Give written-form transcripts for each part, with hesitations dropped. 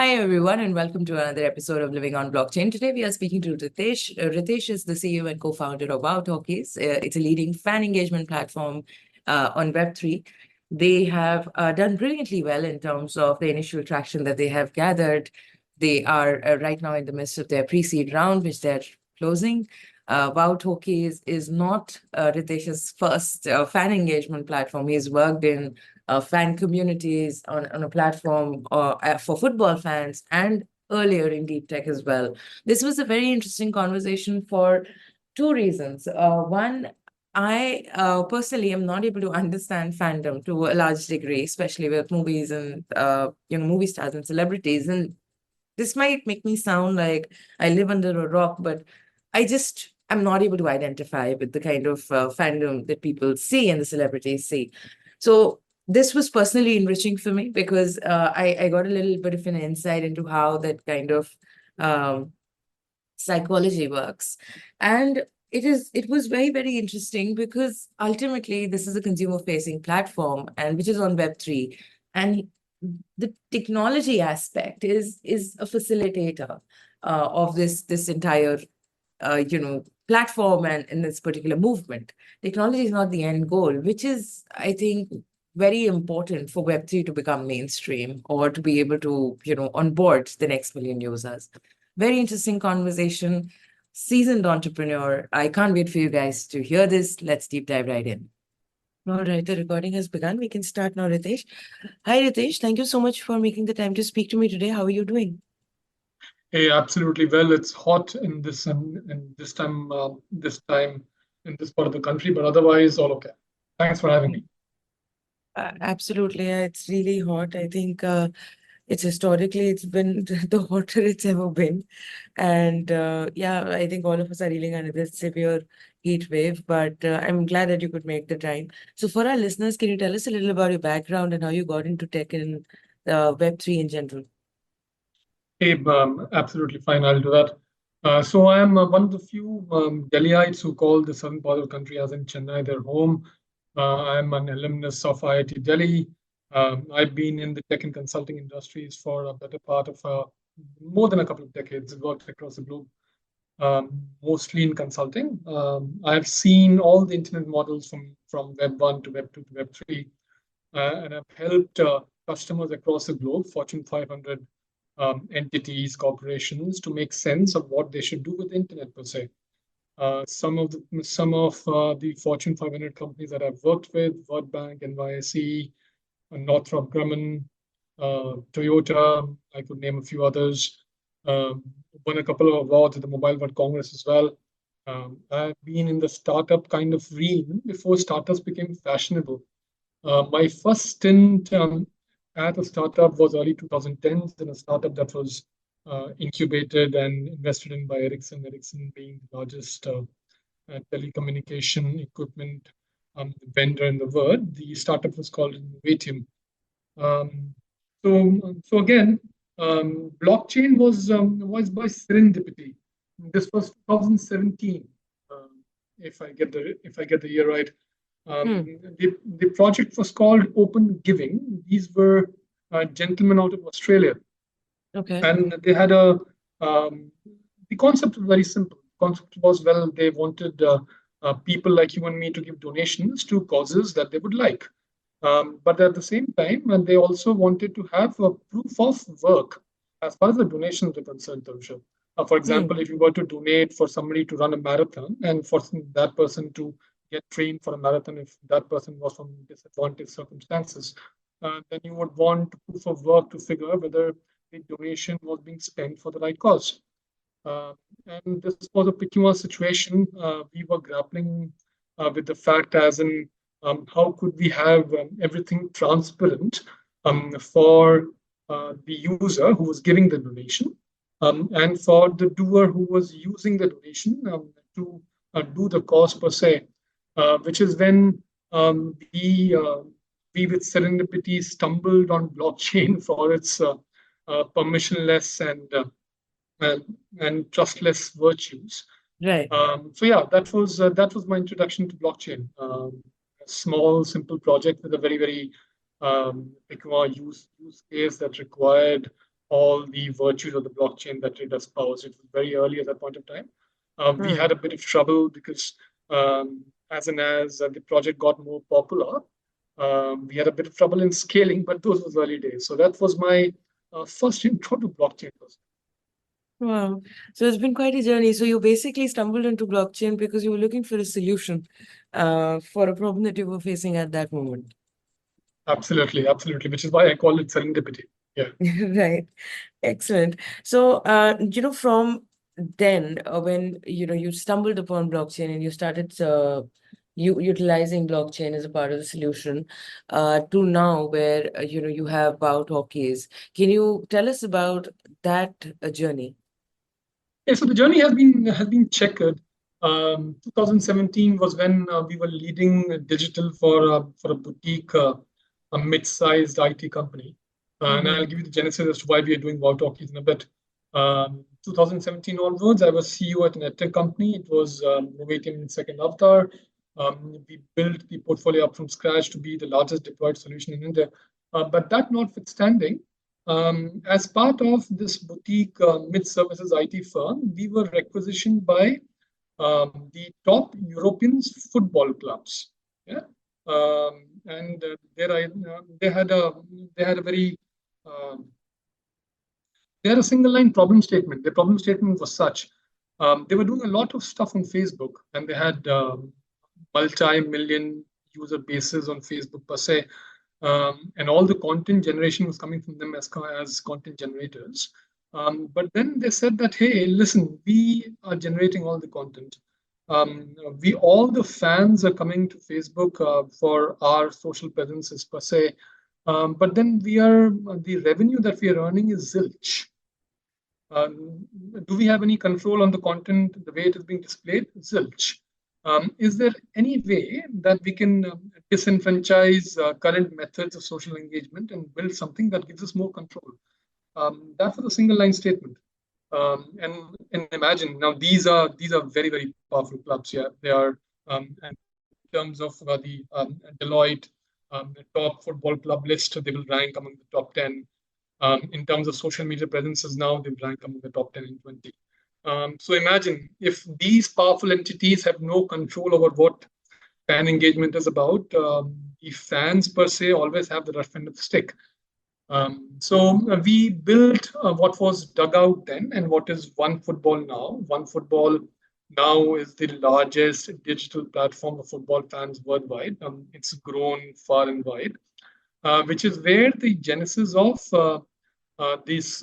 Hi, everyone, and welcome to another episode of Living on Blockchain. Today, we are speaking to Ritesh. Ritesh is the CEO and co-founder of wowTalkies. It's a leading fan engagement platform on Web3. They have done brilliantly well in terms of the initial traction that they have gathered. They are right now in the midst of their pre-seed round, which they're closing. wowTalkies is not Ritesh's first fan engagement platform. He's worked in fan communities on a platform for football fans and earlier in deep tech as well. This was a very interesting conversation for two reasons. One, I personally am not able to understand fandom to a large degree, especially with movies and movie stars and celebrities. And this might make me sound like I live under a rock, but I'm not able to identify with the kind of fandom that people see and the celebrities see. So this was personally enriching for me because I got a little bit of an insight into how that kind of um, psychology works. And it was very, very interesting because ultimately this is a consumer facing platform and which is on Web3. And the technology aspect is a facilitator of this entire platform and in this particular movement. Technology is not the end goal, which is, I think, very important for Web3 to become mainstream or to be able to, onboard the next million users. Very interesting conversation. Seasoned entrepreneur. I can't wait for you guys to hear this. Let's deep dive right in. All right, the recording has begun. We can start now, Ritesh. Hi, Ritesh. Thank you so much for making the time to speak to me today. How are you doing? Hey, absolutely. Well, it's hot in this time in this part of the country, but otherwise all okay. Thanks for having me. Absolutely. It's really hot. I think it's been the hotter it's ever been. And yeah, I think all of us are reeling under this severe heat wave, but I'm glad that you could make the time. So for our listeners, can you tell us a little about your background and how you got into tech and Web3 in general? Hey, absolutely fine. I'll do that. So I am one of the few Delhiites who call the southern part of the country, as in Chennai, their home. I'm an alumnus of IIT Delhi. I've been in the tech and consulting industries for a better part of more than a couple of decades. I've worked across the globe, mostly in consulting. I've seen all the internet models from Web 1 to Web 2 to Web 3, and I've helped customers across the globe, Fortune 500 entities, corporations, to make sense of what they should do with the internet per se. Some of the Fortune 500 companies that I've worked with, World Bank, NYSE, Northrop Grumman, Toyota, I could name a few others. Won a couple of awards at the Mobile World Congress as well. I've been in the startup kind of realm before startups became fashionable. My first stint at a startup was early 2010s in a startup that was incubated and invested in by Ericsson. Ericsson being the largest telecommunication equipment vendor in the world. The startup was called Innovatium. Um, so again, blockchain was by serendipity. This was 2017, if I get the year right. Um, Hmm. the project was called Open Giving. These were gentlemen out of Australia, Okay. and they had a the concept was very simple. The concept was, well, they wanted people like you and me to give donations to causes that they would like. But at the same time, and they also wanted to have a proof of work as far as the donations are concerned, Tarusha. For Hmm. example, if you were to donate for somebody to run a marathon and for that person to get trained for a marathon, if that person was from disadvantaged circumstances, then you would want proof of work to figure whether the donation was being spent for the right cause. Uh, and this was a peculiar situation. We were grappling with the fact, as in, how could we have everything transparent for the user who was giving the donation, and for the doer who was using the donation to do the cause per se, which is when we with serendipity stumbled on blockchain for its permissionless and, and trustless virtues. Right. So yeah, that was my introduction to blockchain. A small, simple project with a very peculiar use case that required all the virtues of the blockchain that it espoused. It was very early at that point of time. We had Hmm. a bit of trouble because as the project got more popular, we had a bit of trouble in scaling, but those was early days. So that was my first intro to blockchain. Wow. So it's been quite a journey. So you basically stumbled into blockchain because you were looking for a solution for a problem that you were facing at that moment. Absolutely, absolutely, which is why I call it serendipity. Yeah. Right. Excellent. So, from then, when, you stumbled upon blockchain and you started utilizing blockchain as a part of the solution, to now where, you have wowTalkies. Can you tell us about that journey? Yeah, so the journey has been checkered. 2017 was when we were leading digital for a boutique, a mid-sized IT company, and I'll Mm-hmm. give you the genesis as to why we are doing wowTalkies in a bit. 2017 onwards, I was CEO at an edtech company. It was Novatium Second Avatar. We built the portfolio up from scratch to be the largest deployed solution in India. But that notwithstanding, as part of this boutique mid-services IT firm, we were requisitioned by the top European football clubs. Yeah, and there I they had a very um, they had a single line problem statement. The problem statement was such: they were doing a lot of stuff on Facebook, and they had multi-million user bases on Facebook per se, and all the content generation was coming from them as content generators. But then they said that, hey, listen, we are generating all the content. We all the fans are coming to Facebook for our social presences per se. But then the revenue that we are earning is zilch. Um, do we have any control on the content, the way it is being displayed? Zilch. Is there any way that we can disenfranchise current methods of social engagement and build something that gives us more control? That was a single line statement. And imagine now these are very very powerful clubs. Yeah, they are and in terms of the Deloitte top football club list, they will rank among the top 10. In terms of social media presences now, they rank among the top 10 and 20. So imagine if these powerful entities have no control over what fan engagement is about. The fans per se always have the rough end of the stick. So we built what was Dugout then and what is OneFootball now. OneFootball now is the largest digital platform of football fans worldwide. It's grown far and wide, which is where the genesis of this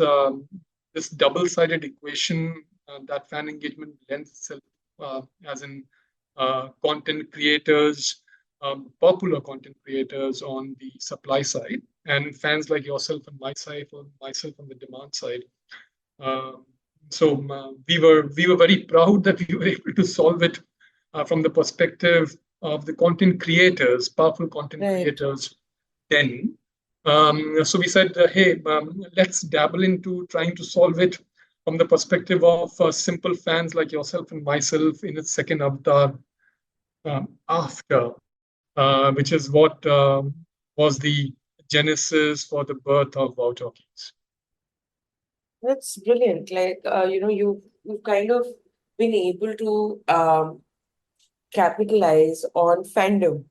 this double-sided equation that fan engagement lends itself, as in content creators, popular content creators on the supply side, and fans like yourself and myself on the demand side. Um, so we were very proud that we were able to solve it from the perspective of the content creators, powerful content Right. creators. Then, so we said, hey, let's dabble into trying to solve it from the perspective of simple fans like yourself and myself in its second avatar after, which is what was the genesis for the birth of wowTalkies. That's brilliant. Like, you've kind of been able to capitalize on fandom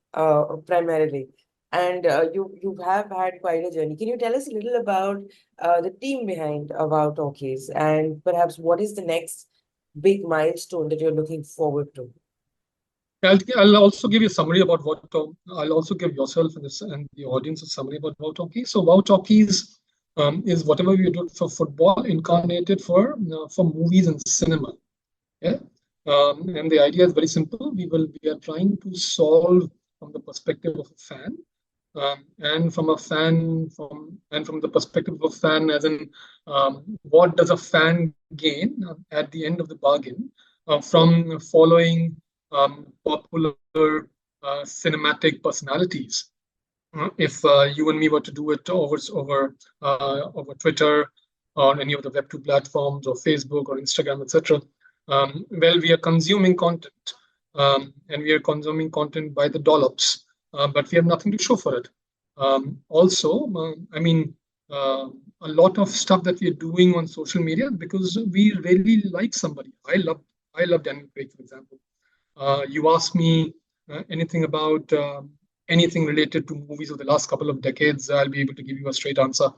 primarily, and you have had quite a journey. Can you tell us a little about the team behind wowTalkies, and perhaps what is the next big milestone that you're looking forward to? I'll also give you a summary about I'll also give yourself and the audience a summary about wowTalkies. So wowTalkies is whatever we do for football incarnated for movies and cinema. Yeah. And the idea is very simple. We are trying to solve from the perspective of a fan, and from the perspective of a fan, as in what does a fan gain at the end of the bargain from following popular cinematic personalities. If you and me were to do it over Twitter or any of the Web2 platforms or Facebook or Instagram, etc., well, we are consuming content, and we are consuming content by the dollops, but we have nothing to show for it. Also, I mean, uh, a lot of stuff that we're doing on social media because we really like somebody. I love Daniel Craig, for example. You ask me anything about anything related to movies of the last couple of decades, I'll be able to give you a straight answer.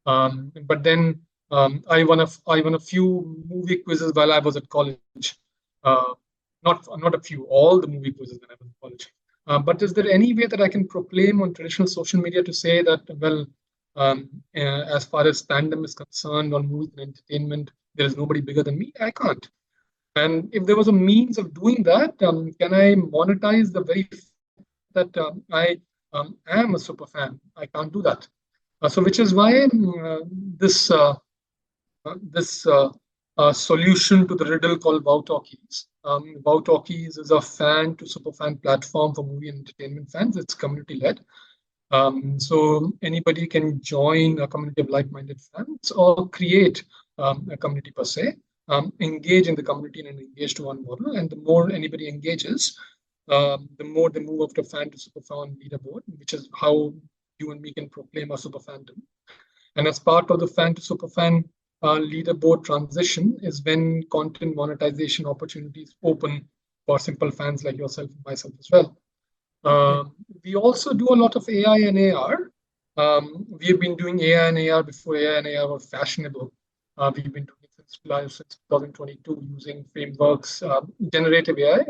But then I won a few movie quizzes while I was at college. Uh, not a few, all the movie quizzes when I was in college. But is there any way that I can proclaim on traditional social media to say that, well, as far as fandom is concerned on movies and entertainment, there is nobody bigger than me? I can't. And if there was a means of doing that, can I monetize the very fact that I am a super fan? I can't do that. So, which is why this this solution to the riddle called wowTalkies. wowTalkies is a fan to super fan platform for movie and entertainment fans. It's community led. So anybody can join a community of like-minded fans or create a community per se, engage in the community in an engage to one model. And the more anybody engages, the more they move up to fan to super fan leaderboard, which is how you and me can proclaim our super fandom. And as part of the fan to super fan leaderboard transition is when content monetization opportunities open for simple fans like yourself and myself as well. Okay. We also do a lot of AI and AR. We've been doing AI and AR before AI and AR were fashionable. We've been doing it since 2022 using frameworks, generative AI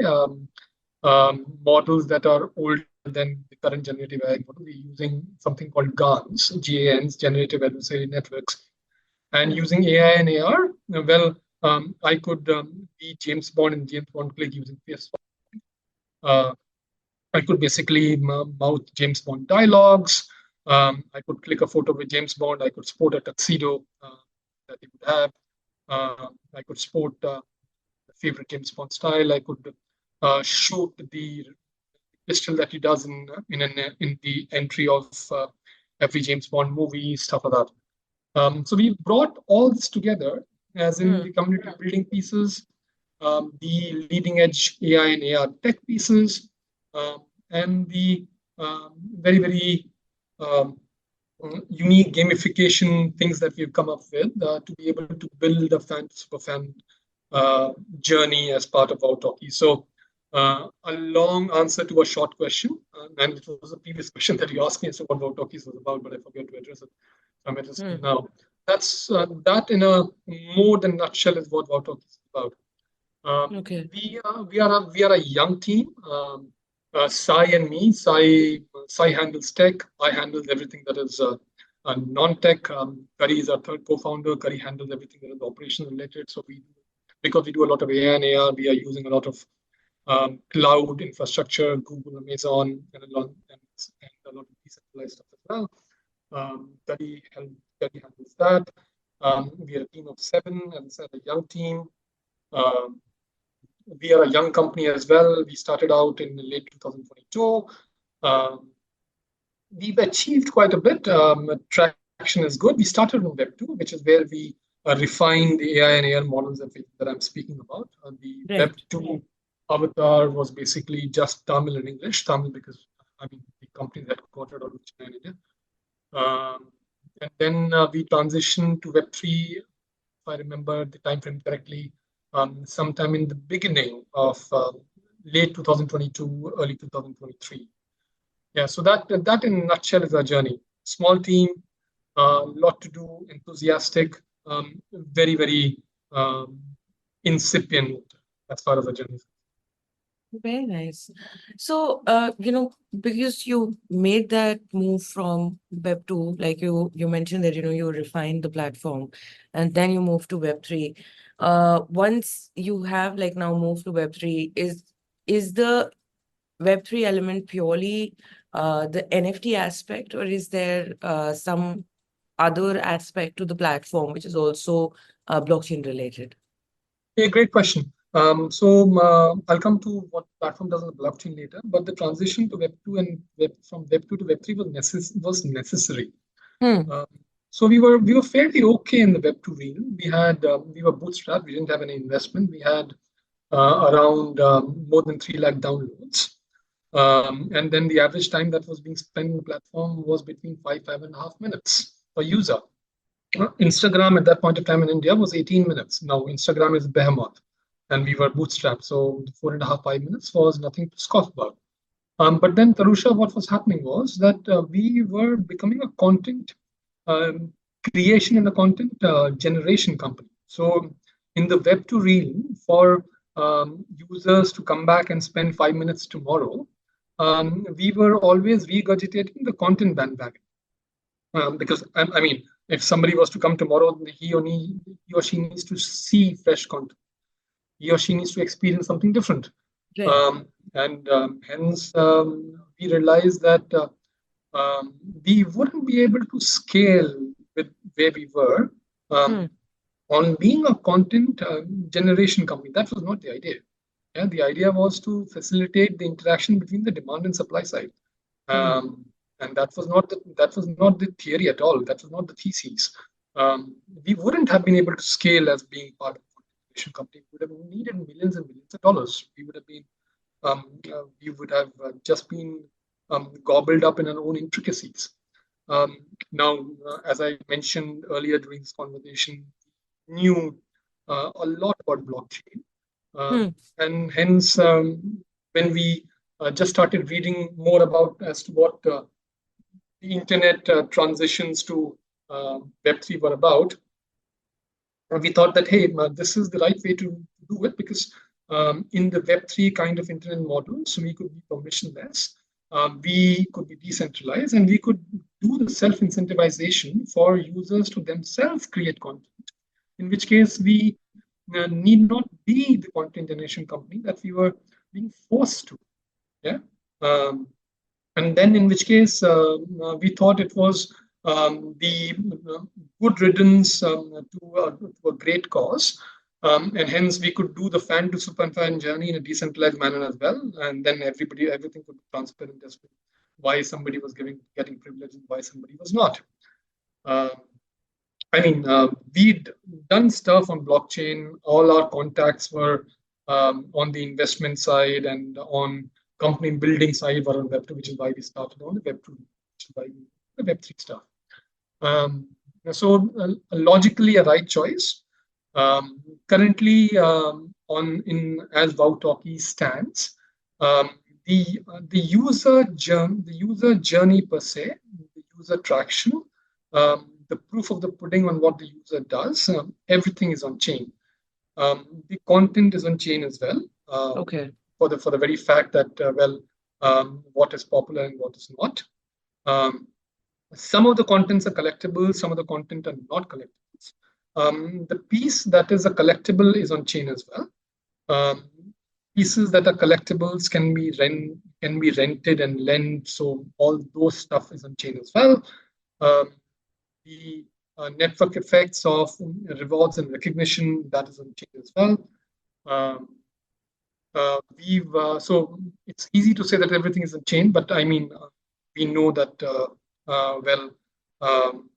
models that are older than the current generative AI model. We're using something called GANs, GANs, Generative Adversary Networks, and using AI and AR. Well, I could be James Bond in James Bond click using PS5. I could basically mouth James Bond dialogues. I could click a photo with James Bond. I could sport a tuxedo that he would have. I could sport favorite James Bond style. I could shoot the pistol that he does in the entry of every James Bond movie, stuff like that. So we brought all this together, as in the community building pieces, the leading edge AI and AR tech pieces, and the very um, unique gamification things that we've come up with to be able to build a fan super fan journey as part of our talkie. So a long answer to a short question, and it was a previous question that you asked me as to what our talkies was about, but I forgot to address it. I'm addressing it now. That's that in a more than nutshell is what wowTalkies is about. Okay. We are a young team. Sai and me. Sai handles tech. I handle everything that is non-tech. Kari is our third co-founder. Kari handles everything that is operations related. So because we do a lot of AI and AR, we are using a lot of cloud infrastructure, Google, Amazon, and a lot of decentralized stuff as well. Kari handles that. We are a team of 7, and it's a young team. Um, we are a young company as well. We started out in late 2022. Um, we've achieved quite a bit. Traction is good. We started on Web 2, which is where we refined the AI and AR models that I'm speaking about. The Right. Web 2 avatar was basically just Tamil and English. Tamil because, I mean, the company is headquartered out of China and India. And then we transitioned to Web 3, if I remember the time frame correctly, sometime in the beginning of late 2022, early 2023. Yeah, so that in a nutshell is our journey. Small team, a lot to do, enthusiastic, very um, incipient as far as the journey is. Very nice. So, because you made that move from Web 2, like you mentioned that, you refined the platform and then you moved to Web 3. Once you have like now moved to Web 3, is the Web 3 element purely the NFT aspect, or is there some other aspect to the platform which is also blockchain related? Yeah, great question. I'll come to what platform does on the blockchain later, but the transition to Web 2 and from Web 2 to Web 3 was necessary. Hmm. So we were fairly okay in the Web 2 realm. We were bootstrapped. We didn't have any investment. We had around more than 3 lakh downloads. And then the average time that was being spent on the platform was between 5.5 minutes per user. Instagram at that point of time in India was 18 minutes. Now Instagram is behemoth, and we were bootstrapped, so 4.5, 5 minutes was nothing to scoff about. But then, Tarusha, what was happening was that we were becoming a content um, creation and a content generation company. So, in the Web2 realm, for users to come back and spend 5 minutes tomorrow, we were always regurgitating the content bandwagon. Because I mean, if somebody was to come tomorrow, he or she needs to see fresh content. He or she needs to experience something different. Right. And hence, we realized that we wouldn't be able to scale with where we were Hmm. on being a content generation company. That was not the idea. Yeah, the idea was to facilitate the interaction between the demand and supply side. Hmm. And that was not the theory at all. That was not the thesis. We wouldn't have been able to scale as being part of a content company. We would have needed millions and millions of dollars. We would have just been gobbled up in our own intricacies. Now, as I mentioned earlier during this conversation, knew a lot about blockchain. Hmm. And hence, when we just started reading more about as to what the internet transitions to Web3 were about, we thought that, hey, this is the right way to do it because in the Web3 kind of internet model, so we could be permissionless, we could be decentralized, and we could do the self incentivization for users to themselves create content, in which case we need not be the content generation company that we were being forced to. Yeah. Um, and then in which case we thought it was the good riddance to a great cause. And hence we could do the fan to super fan journey in a decentralized manner as well. And then everything could be transparent as to why somebody was getting privilege and why somebody was not. Uh, we'd done stuff on blockchain. All our contacts were on the investment side and on company building side were on Web2, which is why we started on the Web2, which is why we the Web3 stuff. Um, so logically a right choice. Currently, on in as wowTalkies stands, um, the user journey per se, the user traction, the proof of the pudding on what the user does, everything is on chain. The content is on chain as well. Okay. For the very fact that what is popular and what is not. Um, some of the contents are collectibles, some of the content are not collectibles. The piece that is a collectible is on chain as well. Um, Pieces that are collectibles can be rented and lent, so all those stuff is on chain as well. Um, the network effects of rewards and recognition, that is on chain as well. Um, we've So it's easy to say that everything is on chain, but I mean we know that um,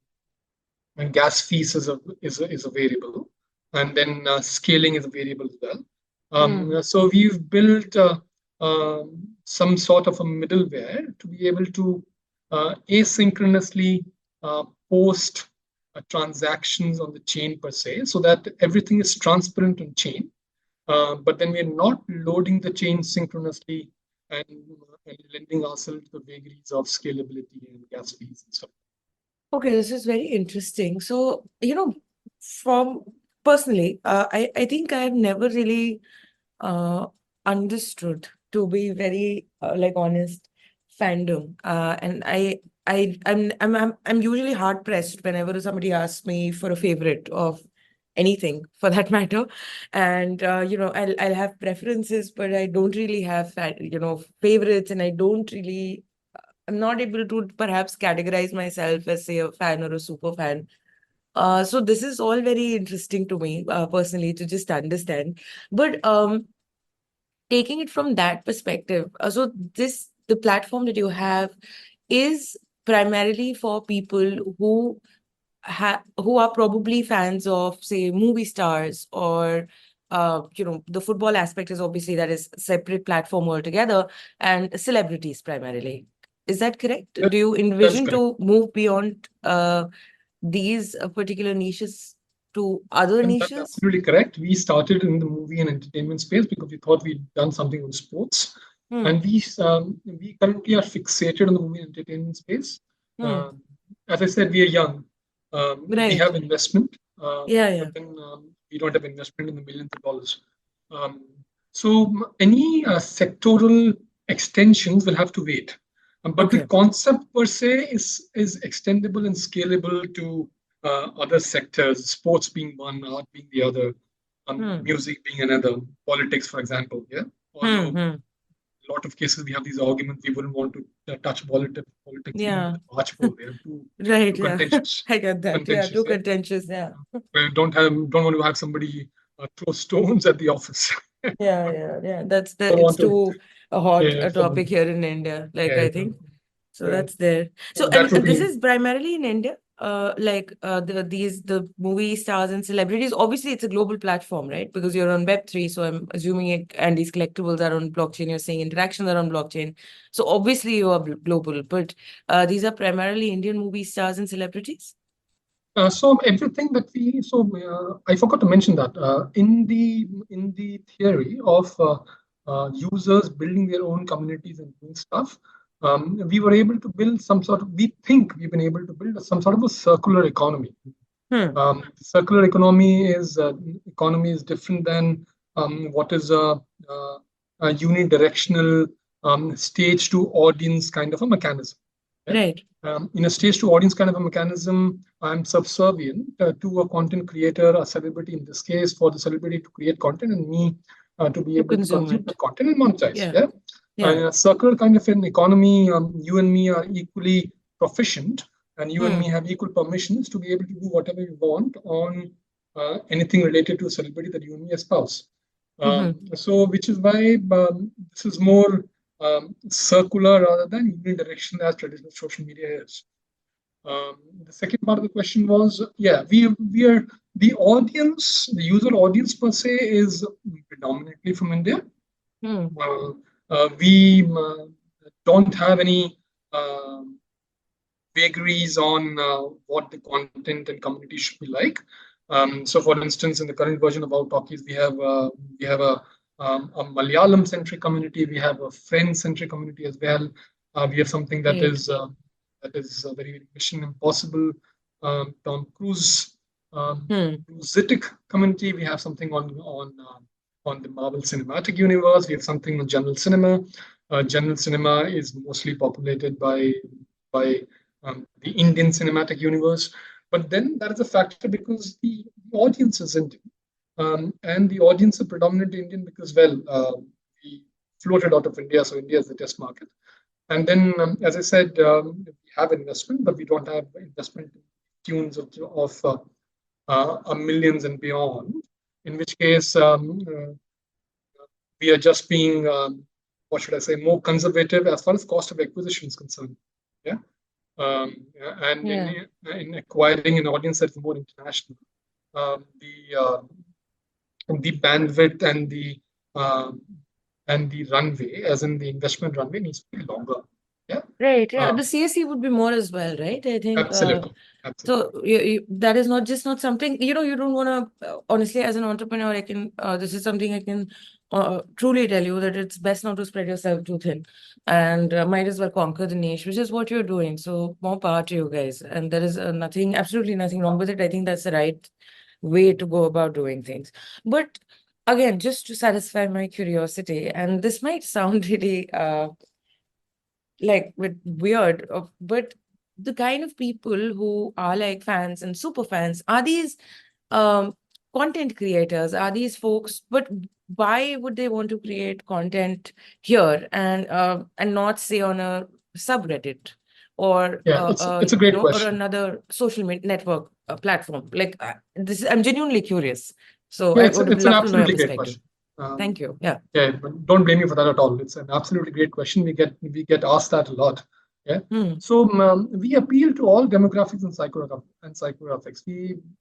and gas fees is a variable, and then scaling is a variable as well. Hmm. So we've built some sort of a middleware to be able to asynchronously post transactions on the chain per se, so that everything is transparent on chain. But then we're not loading the chain synchronously and lending ourselves to the vagaries of scalability and gas fees and stuff. Okay, this is very interesting. So, from personally, I think I have never really uh, understood, to be very like honest, fandom. And I'm usually hard pressed whenever somebody asks me for a favorite of anything for that matter. And I'll have preferences, but I don't really have favorites, and I'm not able to perhaps categorize myself as, say, a fan or a super fan. So this is all very interesting to me personally to just understand. But taking it from that perspective, so the platform that you have is primarily for people who are probably fans of, say, movie stars, or the football aspect is obviously that is separate platform altogether, and celebrities primarily. Is that correct? That, Do you that's envision correct. to move beyond these particular niches to other And that's niches? absolutely correct. We started in the movie and entertainment space because we thought we'd done something on sports, Hmm. and we currently are fixated on the movie and entertainment space. Hmm. Um, as I said, we are young. We Right. have investment, Yeah, but yeah. then we don't have investment in the millions of dollars. Um, so any sectoral extensions will have to wait. But the Okay. concept per se is extendable and scalable to other sectors, sports being one, art being the other, Hmm. music being another, politics, for example. Yeah. Hmm. Although Hmm. a lot of cases we have these arguments, we wouldn't want to touch politics even with Yeah. a barge pole. They are too Right. Yeah. contentious. I get Too that. Yeah. contentious. Too Yeah. contentious. Yeah. We don't want to have somebody throw stones at the office. Yeah. Yeah. Yeah. Don't It's want to. too a hot Yeah. a topic here in India. Like, Yeah. I think. So Yeah. that's there. So, That would and this be. is primarily in India. The movie stars and celebrities. Obviously, it's a global platform, right? Because you're on Web3, so I'm assuming and these collectibles are on blockchain. You're saying interactions are on blockchain. So obviously, you are global. But these are primarily Indian movie stars and celebrities. So everything that we I forgot to mention that in the theory of users building their own communities and doing stuff, we were able to build some sort of, we think we've been able to build some sort of a circular economy. Hmm. Circular economy is different than what is a unidirectional stage to audience kind of a mechanism. Yeah? Right. In a stage to audience kind of a mechanism, I'm subservient to a content creator, a celebrity in this case, for the celebrity to create content and me to be To able to consume consume the it. content and monetize. Yeah. Yeah. Yeah. In a circular kind of an economy, you and me are equally proficient, and you and me Hmm. have equal permissions to be able to do whatever we want on anything related to a celebrity that you and me espouse. Mm-hmm. Which is why this is more circular rather than unidirectional as traditional social media is. The second part of the question was, yeah, we are the audience, the user audience per se is predominantly from India. Hmm. Uh, we don't have any vagaries on what the content and community should be like. So, for instance, in the current version of wowTalkies, we have a Malayalam-centric community. We have a French-centric community as well. We have something Right. that is very Mission Impossible, Tom Cruise, Hmm. Cruisitic community. We have something on the Marvel Cinematic Universe. We have something on general cinema. General cinema is mostly populated by the Indian cinematic universe. But then that is a factor because the audience is Indian. And the audience is predominantly Indian because, well, we floated out of India, so India is the test market. And then, as I said, we have investment, but we don't have investment in tunes of millions and beyond. In which case, we are just being, what should I say, more conservative as far as cost of acquisition is concerned. Yeah. And Yeah. in acquiring an audience that's more international, um, the uh, the bandwidth um, and the runway, as in the investment runway, needs to be longer. Yeah, Right. Yeah. uh, The CSE would be more as well, right? I think. absolutely, absolutely. So that is not just not something, you don't want to, honestly, as an entrepreneur, this is something I can truly tell you that it's best not to spread yourself too thin and might as well conquer the niche, which is what you're doing. So more power to you guys. And there is absolutely nothing wrong with it. I think that's the right way to go about doing things. But again, just to satisfy my curiosity, and this might sound really like with weird but the kind of people who are like fans and super fans are these um content creators, are these folks, but why would they want to create content here and not say on a subreddit or Yeah, it's a great or question. another social network platform, like I'm genuinely curious, so Yeah, I would it's an love to know your absolutely great perspective. question. Um, Thank you. Yeah. yeah, but don't blame me for that at all. It's an absolutely great question. We get asked that a lot. Yeah. Hmm. So we appeal to all demographics and psychographics.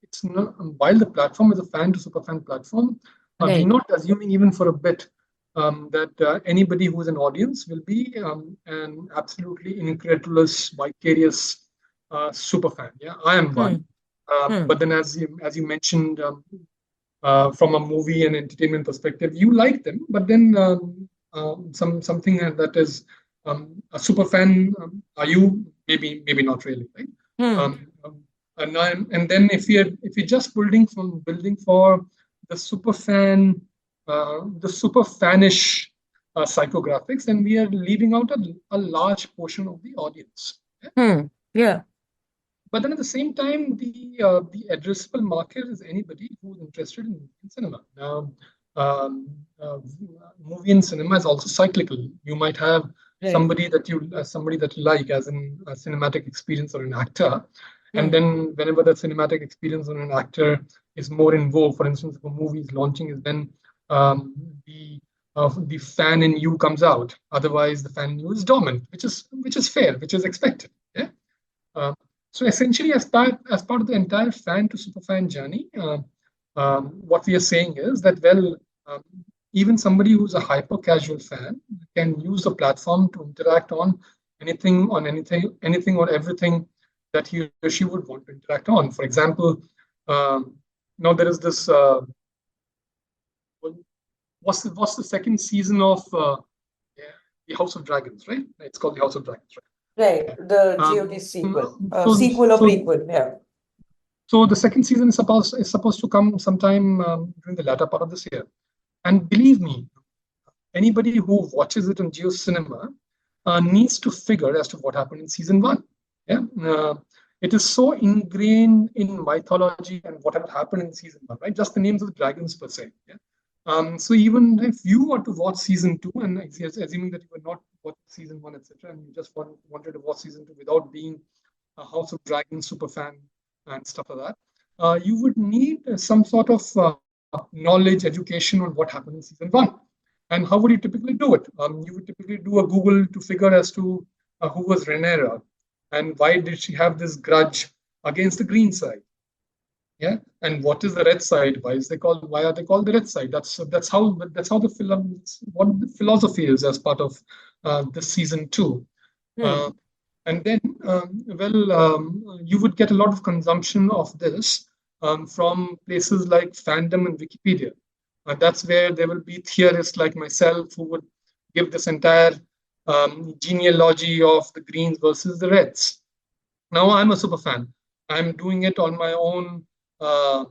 It's not, while the platform is a fan to super fan platform, we're Right. not assuming even for a bit that anybody who is an audience will be an absolutely incredulous, vicarious super fan. Yeah, I am one. Hmm. Hmm. But then, as you mentioned, from a movie and entertainment perspective, you like them. But then, something that is a super fan. Are you? Maybe not really, right? Hmm. And then if you're just building for the super fan, the super fanish psychographics, then we are leaving out a large portion of the audience. Yeah? Hmm. Yeah. But then at the same time, the addressable market is anybody who's interested in cinema. Now, um, uh, movie and cinema is also cyclical. You might have Right. somebody that you like as in a cinematic experience or an actor, and Hmm. then whenever that cinematic experience or an actor is more in vogue, for instance, if a movie is launching, is when um, the the fan in you comes out. Otherwise, the fan in you is dormant, which is fair, which is expected. Yeah. Uh, so essentially, as part of the entire fan to superfan journey, what we are saying is that um, even somebody who's a hyper casual fan can use the platform to interact on anything or everything that he or she would want to interact on. For example, um, now there is this. What's the second season of yeah, the House of Dragons, right? It's called the House of Dragons, right? Right. The GOT Um, sequel. so Sequel or so prequel. Yeah. So the second season is supposed to come sometime during the latter part of this year. And believe me, anybody who watches it on Geo Cinema needs to figure as to what happened in season one. Yeah, it is so ingrained in mythology and whatever happened in season one, right? Just the names of the dragons per se. Yeah. So even if you were to watch season two, and assuming that you were not watching season one, etc., and you just wanted to watch season two without being a House of Dragons super fan and stuff like that, you would need some sort of knowledge, education on what happened in season one. And how would you typically do it? You would typically do a Google to figure as to who was Rhaenyra and why did she have this grudge against the green side. Yeah, and what is the red side? Why are they called the red side? That's how what the philosophy is as part of this season two. Uh, Hmm. and then, you would get a lot of consumption of this from places like fandom and Wikipedia. That's where there will be theorists like myself who would give this entire genealogy of the greens versus the reds. Now I'm a super fan. I'm doing it on my own uh,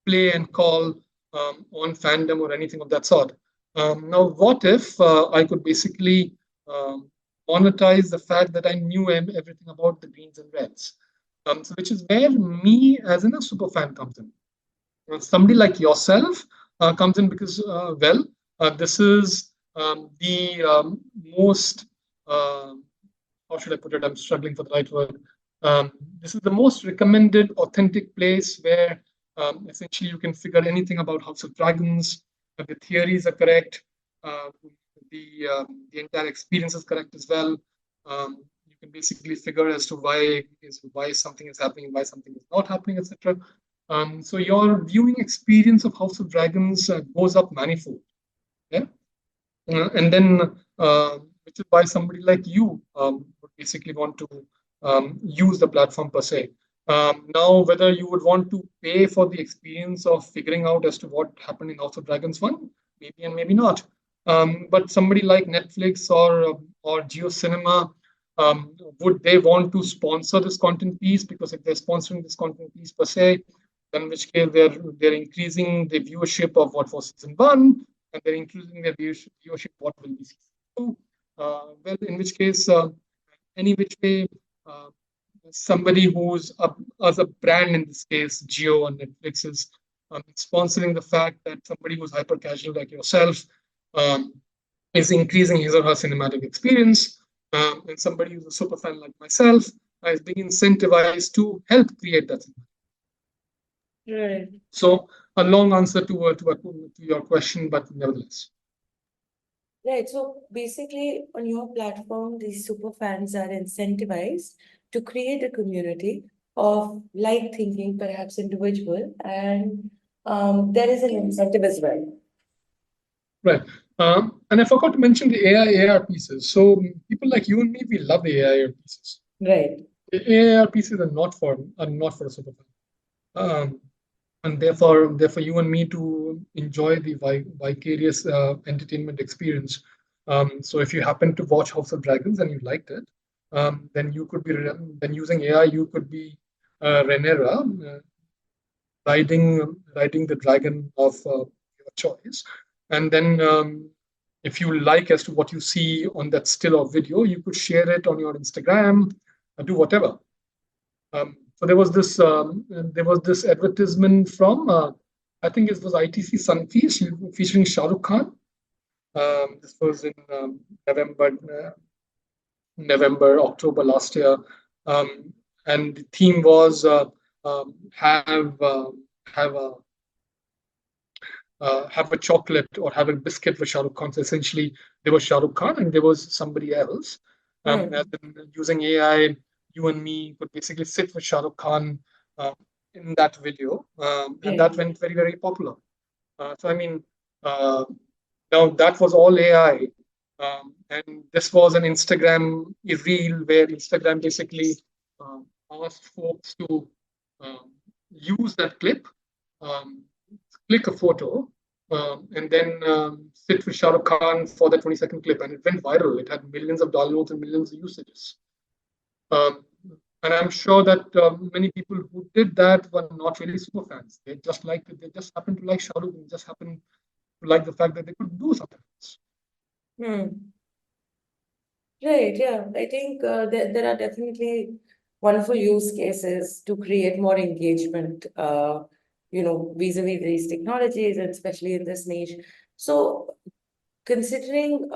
play and call on fandom or anything of that sort. Now, what if I could basically um, monetize the fact that I knew everything about the greens and reds? So which is where me as in a super fan comes in. Somebody like yourself comes in because, this is the most uh, how should I put it? I'm struggling for the right word. This is the most recommended, authentic place where essentially you can figure anything about House of Dragons. The theories are correct. Uh, the entire experience is correct as well. You can basically figure as to why something is happening and why something is not happening, etc. So your viewing experience of House of Dragons goes up manifold. Yeah. And then, which is why somebody like you would basically want to use the platform per se. Now, whether you would want to pay for the experience of figuring out as to what happened in House of Dragons 1, maybe and maybe not. But somebody like Netflix or Geo Cinema, would they want to sponsor this content piece? Because if they're sponsoring this content piece per se, then in which case they're increasing the viewership of what was season one, and they're increasing their viewership what will be season two. In which case, any which way, uh, somebody who's as a brand in this case, Geo and Netflix is sponsoring the fact that somebody who's hyper casual like yourself um, is increasing his or her cinematic experience, and somebody who's a super fan like myself is being incentivized to help create that. Right. So a long answer to your question, but nevertheless. Right. So basically, on your platform, these super fans are incentivized to create a community of like thinking, perhaps individual, and there is an incentive as well. Right. And I forgot to mention the AI AR pieces. So people like you and me, we love the AI AR pieces. Right. AR pieces are not for a super fan. Um, and therefore you and me to enjoy the vicarious entertainment experience. So if you happen to watch House of Dragons and you liked it, then you could be then using AI you could be Rhaenyra, riding the dragon of your choice, and then if you like as to what you see on that still or video, you could share it on your Instagram, do whatever. So there was this advertisement from I think it was ITC Sunfeast featuring Shah Rukh Khan. This was in October last year, and the theme was have a chocolate or have a biscuit with Shah Rukh Khan. So essentially, there was Shah Rukh Khan and there was somebody else. As Hmm. in using AI, you and me could basically sit with Shah Rukh Khan uh, in that video, and Right. that went very, very popular. So I mean, uh, now that was all AI, and this was an Instagram reel where Instagram basically um, asked folks to um, use that clip, um, click a photo, and then sit with Shah Rukh Khan for the 20-second clip, and it went viral. It had millions of downloads and millions of usages. Um, and I'm sure that many people who did that were not really super fans. They just liked it. They just happened to like Shah Rukh and just happened to like the fact that they could do something else. Hmm. Right, yeah. I think there are definitely wonderful use cases to create more engagement, vis-a-vis these technologies, and especially in this niche. So, considering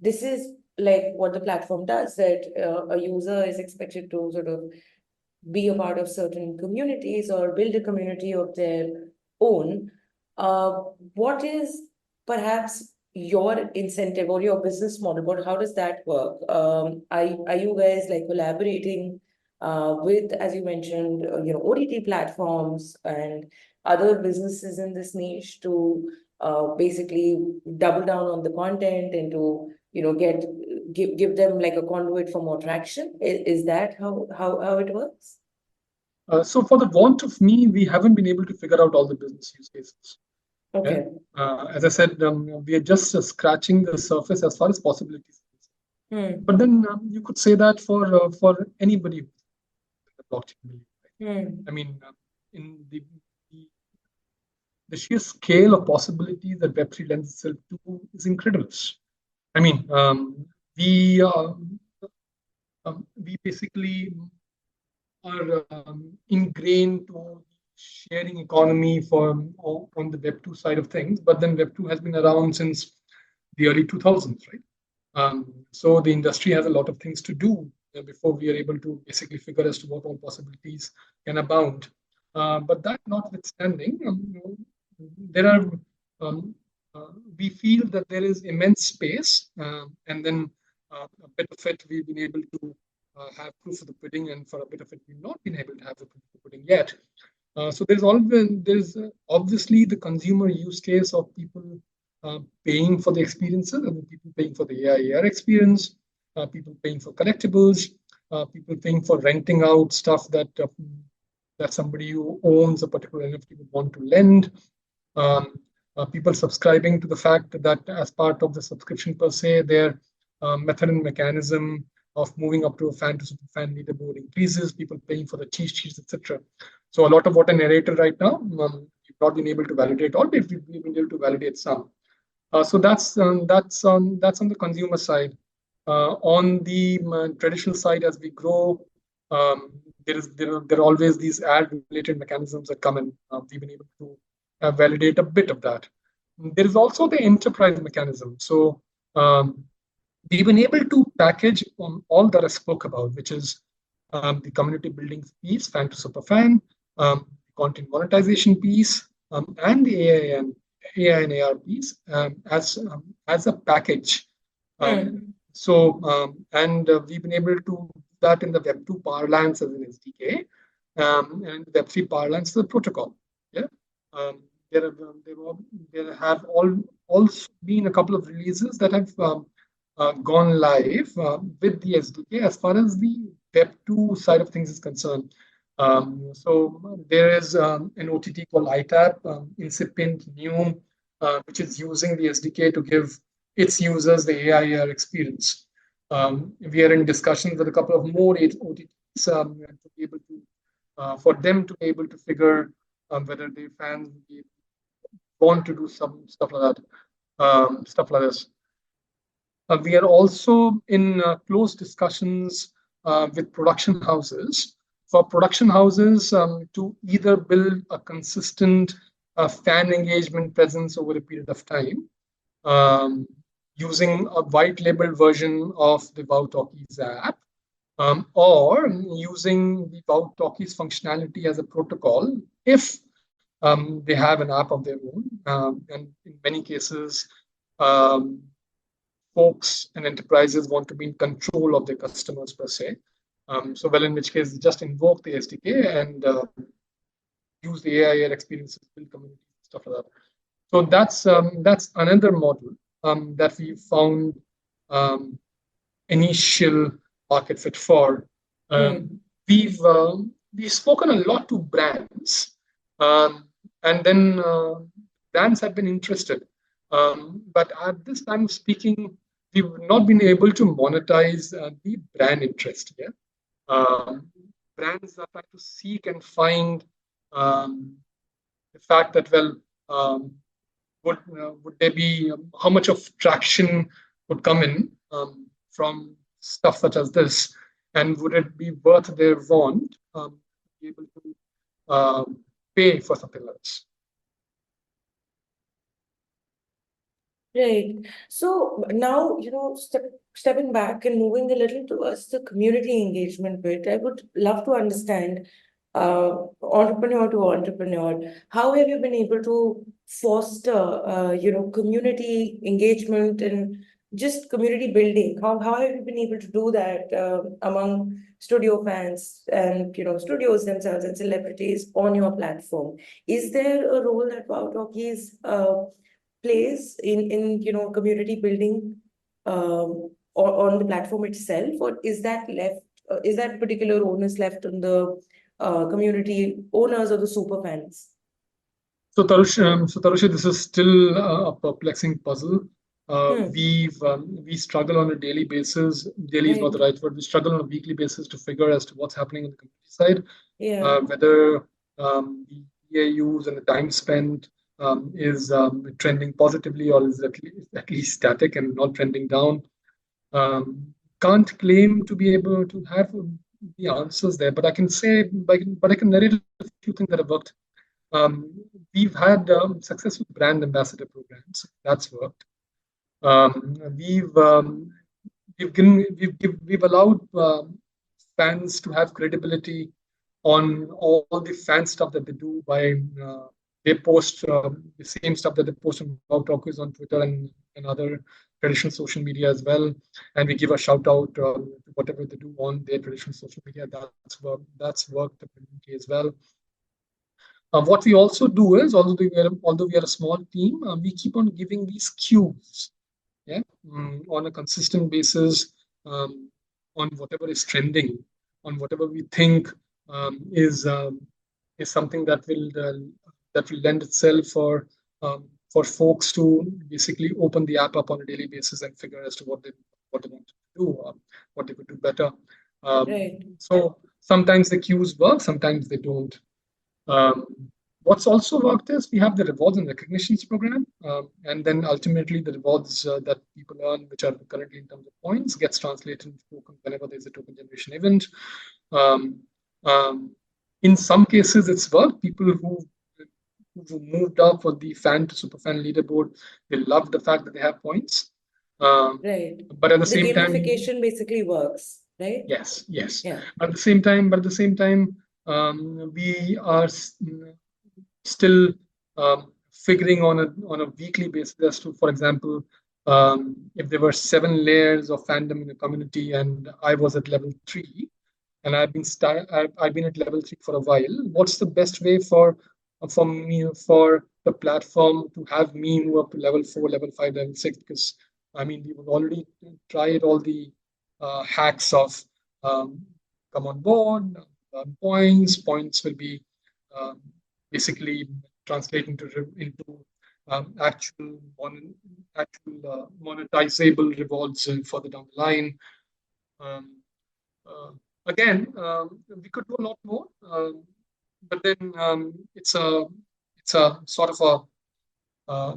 this is like what the platform does, that a user is expected to sort of be a part of certain communities or build a community of their own. Uh, what is perhaps your incentive or your business model? Or how does that work? Are you guys like collaborating with, as you mentioned, OTT platforms and other businesses in this niche to basically double down on the content and to give them like a conduit for more traction? Is that how it works? So for the want of me, we haven't been able to figure out all the business use cases. Yeah. Okay. As I said, we are just scratching the surface as far as possibilities. But Hmm. then you could say that for anybody who's in the blockchain building. Right? I Hmm. mean, in the the sheer scale of possibilities that Web3 lends itself to is incredible. I mean, we basically are ingrained to sharing economy on the Web 2 side of things, but then Web 2 has been around since the early 2000s, right? So the industry has a lot of things to do before we are able to basically figure as to what all possibilities can abound. But that notwithstanding, there are um, we feel that there is immense space, and then a bit of it we've been able to have proof of the pudding, and for a bit of it we've not been able to have the proof of the pudding yet. So there's obviously the consumer use case of people paying for the experiences, and people paying for the AI/AR experience, people paying for collectibles, people paying for renting out stuff that somebody who owns a particular NFT would want to lend. Um, People subscribing to the fact that as part of the subscription per se, their method and mechanism of moving up to a fan to super fan leaderboard increases, people paying for the cheat sheets, etc. So a lot of what I narrated right now, we've not been able to validate all, but we've been able to validate some. So that's on the consumer side. On the traditional side, as we grow, there are always these ad related mechanisms that come in. We've been able to validate a bit of that. There is also the enterprise mechanism. So we've been able to package on all that I spoke about, which is the community building piece, fan to super fan, content monetization piece, and the AI and AR piece as a package. Um, Hmm. and we've been able to do that in the Web2 parlance as an SDK, and Web3 parlance as a protocol. Yeah. Um, there, have, there have also been a couple of releases that have gone live with the SDK as far as the Web 2 side of things is concerned, so there is an OTT called ITAP, incipient, new, which is using the SDK to give its users the AI experience. We are in discussions with a couple of more OTTs to be able to, for them to be able to figure whether their fans want to do some stuff like that, stuff like this. We are also in close discussions with production houses for production houses to either build a consistent fan engagement presence over a period of time um, using a white label version of the wowTalkies app, or using the wowTalkies functionality as a protocol if they have an app of their own. And in many cases, um, folks and enterprises want to be in control of their customers per se. So, well, in which case, just invoke the SDK and use the AI experiences, build communities, stuff like that. So that's another model that we found um, initial market fit for. We've we've spoken a lot to brands, and then brands have been interested. But at this time of speaking, we've not been able to monetize the brand interest yet. Brands are trying to seek and find the fact that, well, would there be how much of traction would come in from stuff such as this, and would it be worth their want to be able to pay for something like this? Right. So now, stepping back and moving a little towards the community engagement bit, I would love to understand, entrepreneur to entrepreneur, how have you been able to foster, community engagement and just community building? How have you been able to do that among studio fans and, studios themselves and celebrities on your platform? Is there a role that wowTalkies plays in community building on the platform itself, or is that left is that particular onus left on the community owners or the super fans? So Tarushi, this is still a perplexing puzzle. We struggle on a daily basis. Daily is not the Right. right word. We struggle on a weekly basis to figure as to what's happening on the community side. Yeah. Whether the DAUs and the time spent is trending positively or is at least static and not trending down. Can't claim to be able to have the answers there, but I can say, but I can narrate a few things that have worked. We've had successful brand ambassador programs. That's worked. We've we've allowed fans to have credibility on all the fan stuff that they do by they post the same stuff that they post on wowTalkies on Twitter and other traditional social media as well, and we give a shout out to whatever they do on their traditional social media. That's worked as well. What we also do is, although we are a small team, we keep on giving these cues, yeah, on a consistent basis, on whatever is trending, on whatever we think is something that will lend itself for folks to basically open the app up on a daily basis and figure as to what they want to do, what they could do better. Right. So sometimes the cues work, sometimes they don't. Um, what's also worked is we have the rewards and recognitions program, and then ultimately the rewards that people earn, which are currently in terms of points, gets translated into tokens whenever there's a token generation event. Um, um, in some cases, it's worked. People who moved up for the fan to super fan leaderboard, they love the fact that they have points. Right. But at the The same time, gamification basically works, right? yes. Yeah. At the same time, we are still figuring on a weekly basis as to, for example, if there were 7 layers of fandom in a community and I was at level 3, and I've been at level 3 for a while. What's the best way for me for the platform to have me move up to level 4, level 5, level 6? Because I mean, we've already tried all the hacks of come on board, earn points. Points will be um, basically translate into actual monetizable rewards further down the line. Um, uh, Again, we could do a lot more, but then it's a sort of a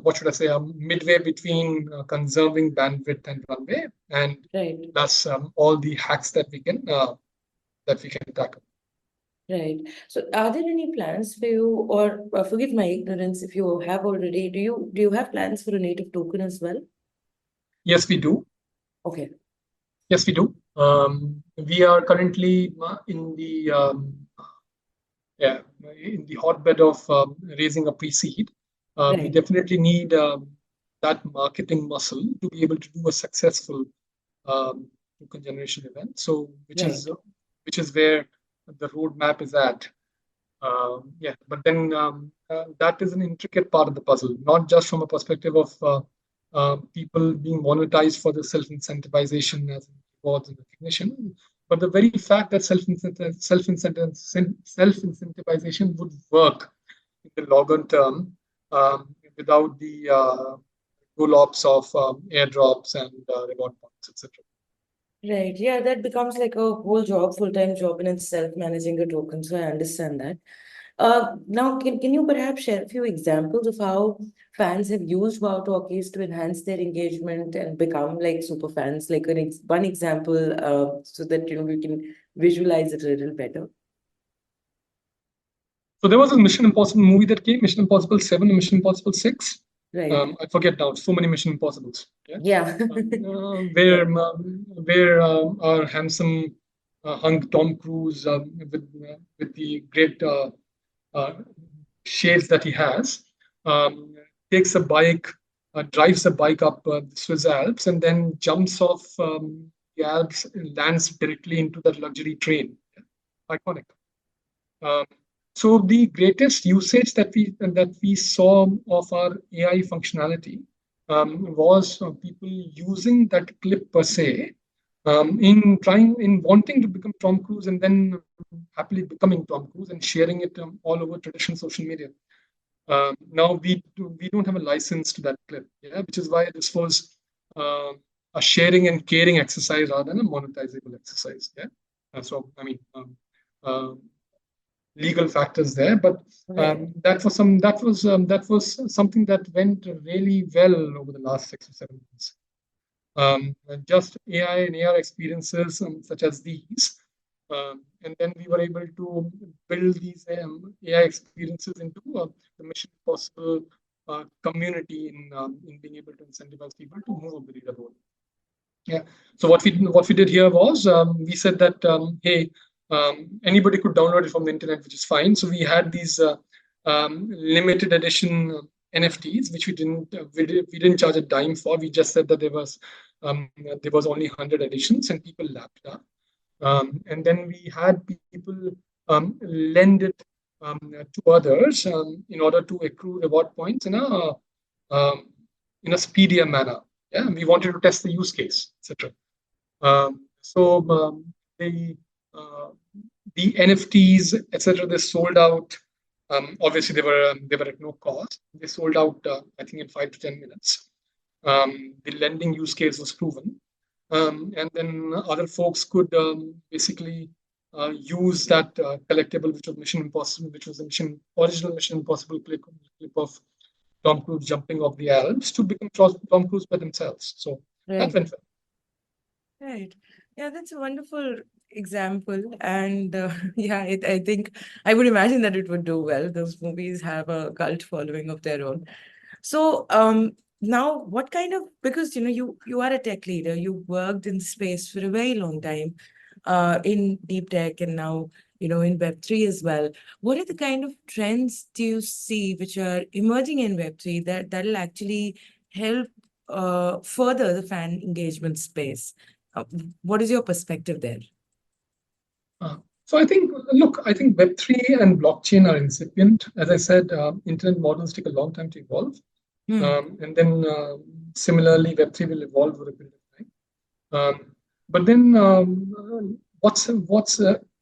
what should I say, a midway between conserving bandwidth and runway, and Right. plus all the hacks that we can tackle. Right. So, are there any plans for you, or forgive my ignorance if you have already? Do you have plans for a native token as well? Yes, we do. Okay. Yes, we do. We are currently yeah, in the hotbed of raising a pre-seed. We Right. definitely need that marketing muscle to be able to do a successful token generation event. So, Right. which is where the roadmap is at. Yeah, but then that is an intricate part of the puzzle, not just from a perspective of people being monetized for the self-incentivization as rewards and recognition, but the very fact that self-incentivization would work in the longer term without the roll-ups of airdrops and reward points, etc. Right. Yeah, that becomes like a whole job, full-time job in itself, managing a token. So I understand that. Now, can you perhaps share a few examples of how fans have used WoW Talkies to enhance their engagement and become like super fans? Like one example, so that we can visualize it a little better. So there was a Mission Impossible movie that came, Mission Impossible 7 and Mission Impossible 6. Right. I forget now, so many Mission Impossibles. Yeah. Yeah. Where Yeah. our handsome hunk Tom Cruise with the great uh, shades that he has, um, takes a bike, drives a bike up the Swiss Alps, and then jumps off the Alps and lands directly into that luxury train. Iconic. Um, so the greatest usage that we saw of our AI functionality was people using that clip per se in wanting to become Tom Cruise and then happily becoming Tom Cruise and sharing it all over traditional social media. Now we don't have a license to that clip, yeah, which is why this was a sharing and caring exercise rather than a monetizable exercise. Yeah, so I mean. Legal factors there, but Right. that was something that went really well over the last 6 or 7 months. Just AI and AR experiences such as these, and then we were able to build these AI experiences into the Mission Possible community in being able to incentivize people to move up the leaderboard. Yeah. So what we did here was we said that hey, anybody could download it from the internet, which is fine. So we had these limited edition NFTs, which we didn't charge a dime for. We just said that there was only 100 editions, and people lapped it up. And then we had people lend it to others in order to accrue reward points um, in a speedier manner. Yeah, we wanted to test the use case, etc. So uh, the NFTs, etc., they sold out. Obviously, they were at no cost. They sold out, I think, in 5 to 10 minutes. The lending use case was proven, and then other folks could basically use that collectible, which was Mission Impossible, which was the original Mission Impossible clip of Tom Cruise jumping off the Alps to become Tom Cruise by themselves. So that Right. went well. Right. Yeah, that's a wonderful example. And yeah, I think I would imagine that it would do well. Those movies have a cult following of their own. So now what kind of, because you are a tech leader, you worked in space for a very long time in deep tech and now in Web3 as well. What are the kind of trends do you see which are emerging in Web3 that'll actually help further the fan engagement space? What is your perspective there? Uh, so I think Web3 and blockchain are incipient. As I said, internet models take a long time to evolve. And then similarly, Web3 will evolve over a period of time. But then what's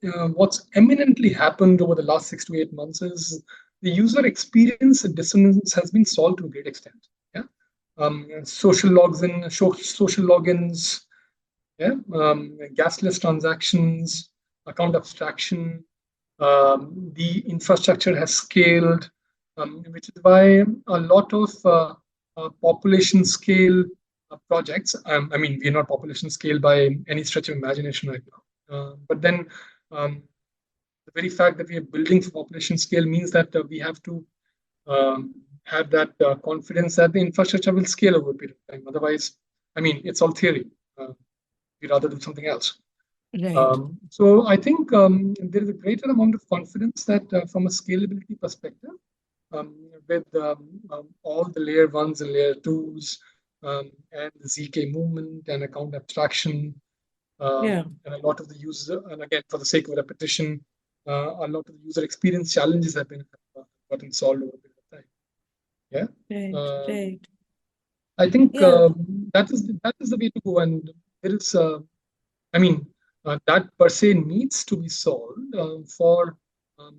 what's eminently happened over the last 6 to 8 months is the user experience dissonance has been solved to a great extent. Yeah, social logins, yeah, gasless transactions, account abstraction. The infrastructure has scaled, which is why a lot of population scale projects. I mean, we're not population scale by any stretch of imagination right now. But then um, the very fact that we are building for population scale means that we have to have that confidence that the infrastructure will scale over a period of time. Otherwise, I mean, it's all theory. Uh, we rather do something else. Right. So I think there is a greater amount of confidence that from a scalability perspective, with all the layer ones and layer twos, and the ZK movement and account abstraction, Yeah. and a lot of the user, and again, for the sake of repetition, a lot of the user experience challenges have been gotten solved over a period of time. Yeah. Right. Um, Right. I think Yeah. that is the way to go, and there is, I mean, that per se needs to be solved for um,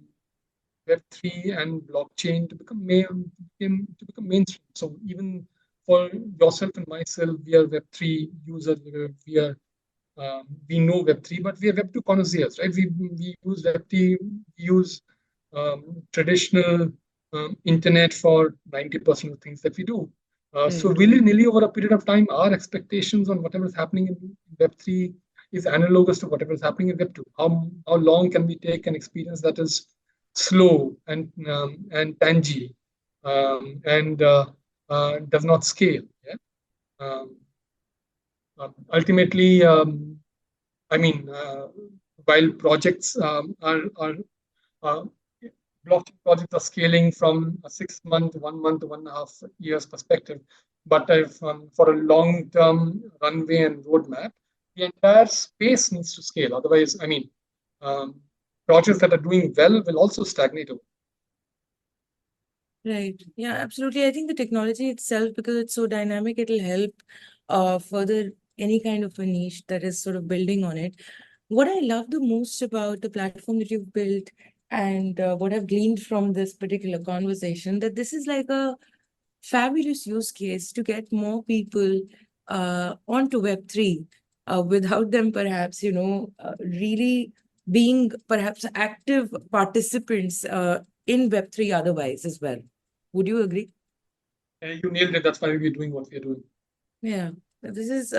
Web3 and blockchain to become mainstream. So even for yourself and myself, we are Web3 users. We know Web3, but we are Web2 connoisseurs, right? We use Web3, we use traditional internet for 90% of things that we do. So Right. willy-nilly over a period of time, our expectations on whatever is happening in Web3 is analogous to whatever is happening in Web2. How long can we take an experience that is slow and tangy, and does not scale? Yeah? Um, Ultimately, I mean, while projects are uh, blockchain projects are scaling from a 6 month, 1 month to 1.5 years perspective, but if for a long-term runway and roadmap, the entire space needs to scale. Otherwise, I mean, um, projects that are doing well will also stagnate. Right. Yeah, absolutely. I think the technology itself, because it's so dynamic, it'll help further any kind of a niche that is sort of building on it. What I love the most about the platform that you've built and what I've gleaned from this particular conversation, that this is like a fabulous use case to get more people onto Web3 without them perhaps, really being perhaps active participants in Web3 otherwise as well. Would you agree? You nailed it. That's why we're doing what we're doing. Yeah. This is,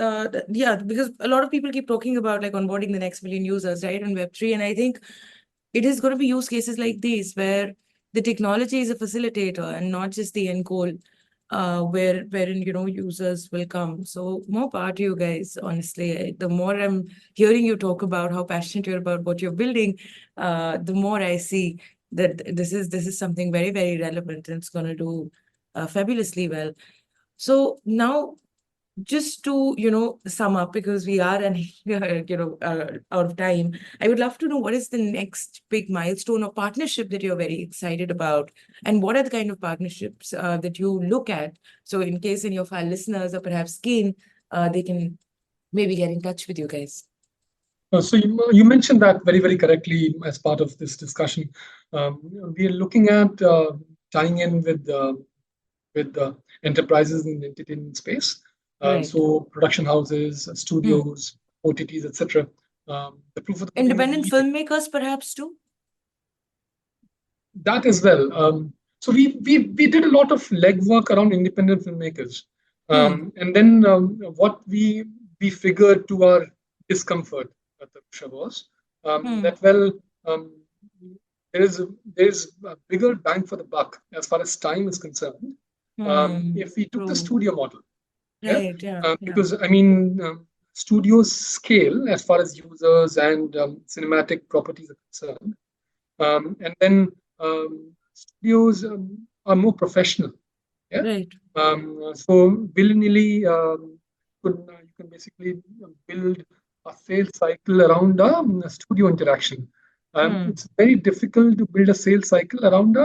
yeah, because a lot of people keep talking about like onboarding the next million users, right, on Web3. And I think it is going to be use cases like these where the technology is a facilitator and not just the end goal, wherein users will come. So more power to you guys. Honestly, the more I'm hearing you talk about how passionate you're about what you're building, the more I see that this is something very, very relevant and it's going to do fabulously well. So now, just to sum up, because we are and out of time, I would love to know what is the next big milestone or partnership that you're very excited about, and what are the kind of partnerships that you look at, so in case any of our listeners are perhaps keen, they can maybe get in touch with you guys. So you mentioned that very, very correctly as part of this discussion. We are looking at tying in with enterprises in the entertainment space. Right. So production houses, Hmm. studios, OTTs, etc. The proof of the pudding is Independent immediate. filmmakers perhaps too. That as well. So we did a lot of legwork around independent filmmakers, Hmm. and then what we figured to our discomfort at the Russia was Hmm. that, well, um, there is a bigger bang for the buck as far as time is concerned Hmm. if we took the True. studio model. Yeah, Right. Yeah. Yeah. because I mean, studios scale as far as users and cinematic properties are concerned, and then studios are more professional. Yeah. Right. So willy-nilly, you can basically build a sales cycle around a studio interaction. Hmm. It's very difficult to build a sales cycle around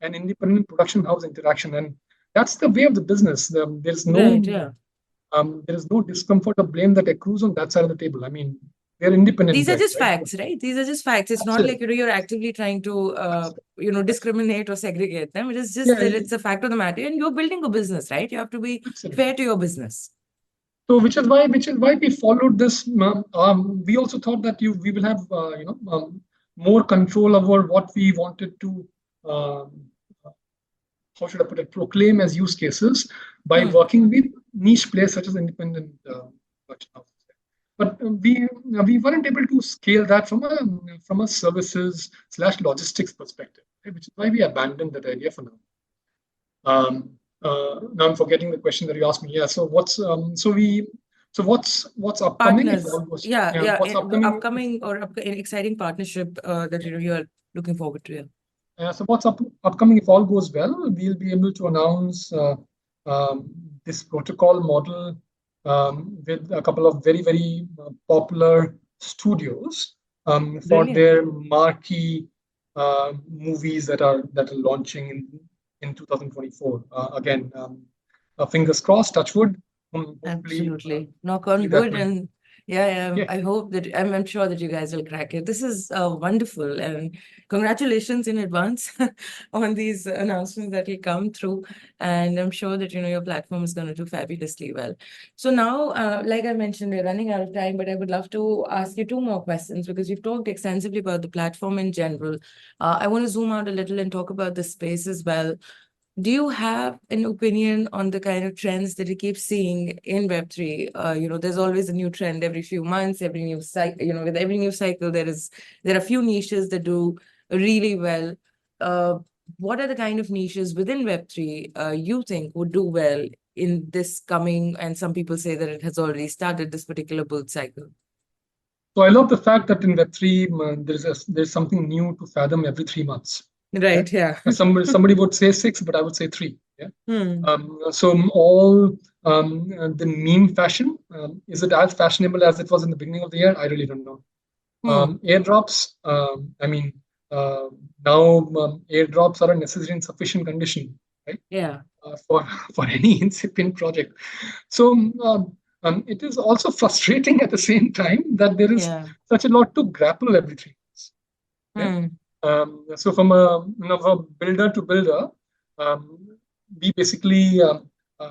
an independent production house interaction, and that's the way of the business. Right. Yeah. There is no discomfort or blame that accrues on that side of the table. I mean, We are independent These are guys, just right? facts, right? These are just facts. It's not like, Absolutely. you're actively trying to, discriminate or segregate them. It is just Yeah, that it's a fact of the matter, and you're building a business, right? You have to be absolutely. fair to your business. So which is why we followed this. We also thought that we will have more control over what we wanted to um, how should I put it, proclaim as use cases by Hmm. working with niche players such as independent merchant houses. But we weren't able to scale that from a services slash logistics perspective, right? Which is why we abandoned that idea for now. Now I'm forgetting the question that you asked me. Yeah. So what's upcoming if Partners. all goes Yeah, yeah yeah. what's upcoming if Upcoming or exciting partnership that you are looking forward to. Yeah. So what's upcoming if all goes well, we'll be able to announce um, this protocol model with a couple of very popular studios for Brilliant. their marquee movies that are launching in 2024. Again, fingers crossed, touch wood. Absolutely. Knock Hopefully on that wood. will. And yeah, Yeah. I hope that I'm sure that you guys will crack it. This is wonderful. And congratulations in advance on these announcements that will come through. And I'm sure that, your platform is going to do fabulously well. So now, like I mentioned, we're running out of time, but I would love to ask you two more questions because you've talked extensively about the platform in general. I want to zoom out a little and talk about the space as well. Do you have an opinion on the kind of trends that you keep seeing in Web3? There's always a new trend every few months, every new cycle, with every new cycle, there are few niches that do really well. Uh, what are the kind of niches within Web3 you think would do well in this coming, and some people say that it has already started this particular bull cycle? So I love the fact that in Web3 there's something new to fathom every 3 months. Yeah. Right, yeah. Somebody would say six, but I would say three. Yeah. Hmm. So all the meme fashion, is it as fashionable as it was in the beginning of the year? I really don't know. Hmm. Airdrops, I mean, uh, now airdrops are a necessary and sufficient condition, right? Yeah. For for any incipient project. So it is also frustrating at the same time that there is Yeah. such a lot to grapple every 3 months. Yeah. Hmm. So from a builder to builder, um, we basically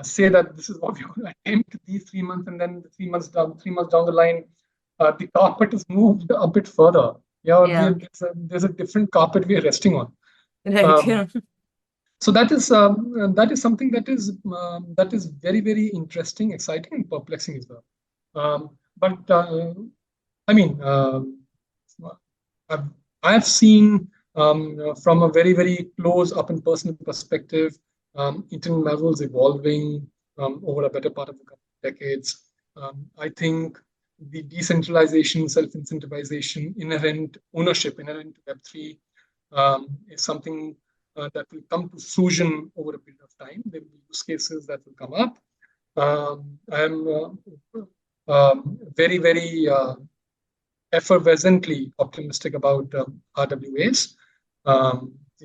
say that this is what we want to attempt these 3 months, and then the 3 months down the line, the carpet is moved a bit further. Yeah, or Yeah. there's a different carpet we are resting on. Right. Um, Yeah. so that is something that is very interesting, exciting, and perplexing as well. But I mean, I've, I've seen from a very close up and personal perspective, internet marvels evolving over a better part of the couple of decades. I think the decentralization, self-incentivization, inherent ownership, inherent to Web3 is something that will come to fruition over a period of time. There will be use cases that will come up. I'm very effervescently optimistic about RWAs.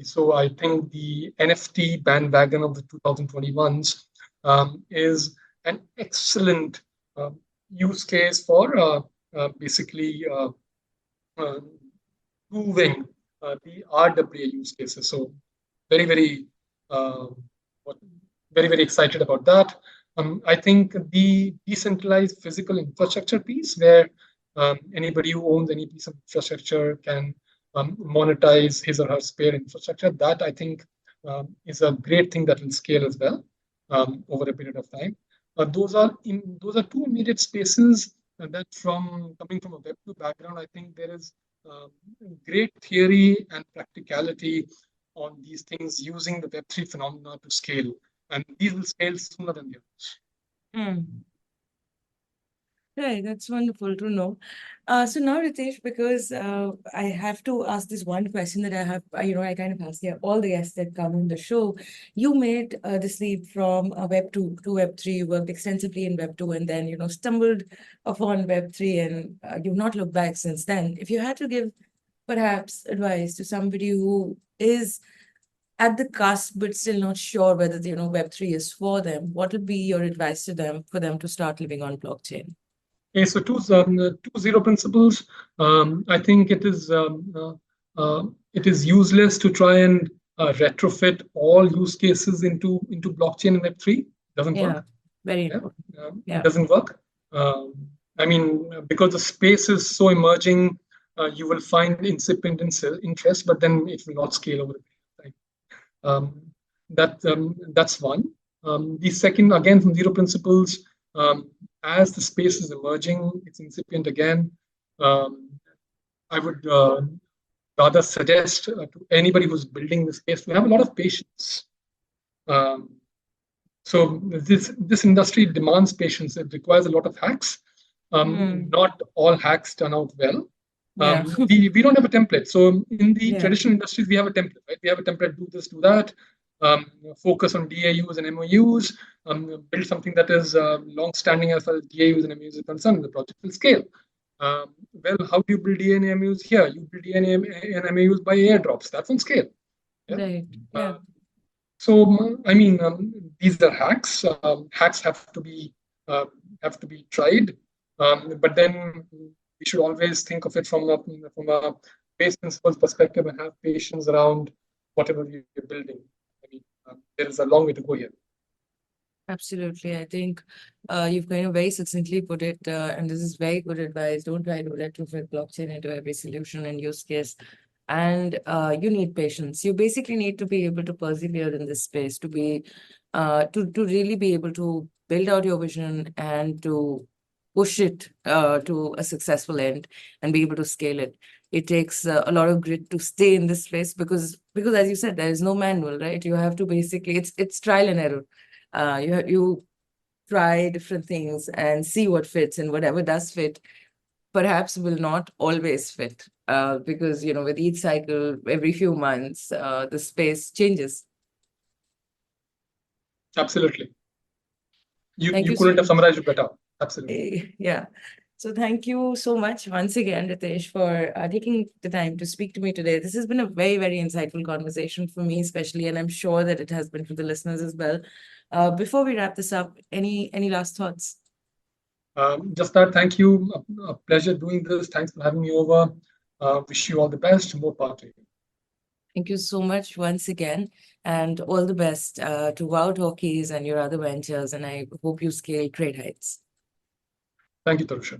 So I think the NFT bandwagon of the 2021s is an excellent use case for basically uh, proving the RWA use cases. So very uh, very excited about that. I think the decentralized physical infrastructure piece, where anybody who owns any piece of infrastructure can monetize his or her spare infrastructure, that I think is a great thing that will scale as well over a period of time. Those are two immediate spaces that, from coming from a Web2 background, I think there is um, great theory and practicality on these things using the Web3 phenomena to scale. And these will scale sooner than the others. Hmm. Right, that's wonderful to know. So now, Ritesh, because I have to ask this one question that I have, I kind of ask all the guests that come on the show. You made this leap from Web 2 to Web 3. You worked extensively in Web 2 and then, stumbled upon Web 3, and you've not looked back since then. If you had to give perhaps advice to somebody who is at the cusp but still not sure whether, Web 3 is for them, what would be your advice to them for them to start living on blockchain? Okay, so two zero principles. I think it is useless to try and retrofit all use cases into blockchain and Web3. Doesn't Yeah, work. very Yeah, important. it Yeah, doesn't work. Um, I mean, because the space is so emerging, you will find incipient interest, but then it will not scale over time. Um, that's one. The second, again, from zero principles, um, as the space is emerging, it's incipient again. Um, I would rather suggest to anybody who's building the space to have a lot of patience. Um, so this industry demands patience. It requires a lot of hacks. mm, Not all hacks turn out well. yeah, We don't have a template. So in the yeah, traditional industries, we have a template, right? We have a template, do this, do that, um, focus on DAUs and MOUs, build something that is long-standing as far as DAUs and MOUs are concerned, and the project will scale. Well, how do you build DA and MOUs here? You build DA and MOUs by airdrops. That's on scale. Yeah. right, yeah, So I mean, these are hacks. Hacks uh, have to be tried, but then we should always think of it from a base principles perspective and have patience around whatever you're building. I mean, there is a long way to go here. absolutely. I think you've kind of very succinctly put it, and this is very good advice. Don't try to retrofit blockchain into every solution and use case. And you need patience. You basically need to be able to persevere in this space to be, to really be able to build out your vision and to push it to a successful end and be able to scale it. It takes a lot of grit to stay in this space because as you said, there is no manual, right? You have to basically it's trial and error. You try different things and see what fits, and whatever does fit perhaps will not always fit because with each cycle every few months the space changes. Absolutely, Thank you you couldn't have so summarized it better. Absolutely. yeah. So thank you so much once again, Ritesh, for taking the time to speak to me today. This has been a very, very insightful conversation for me, especially, and I'm sure that it has been for the listeners as well. Before we wrap this up, any last thoughts? Just that, thank you. A pleasure doing this. Thanks for having me over. Wish you all the best. More power to you. Thank you so much once again, and all the best to wowTalkies and your other ventures. And I hope you scale great heights. Thank you, Tarusha.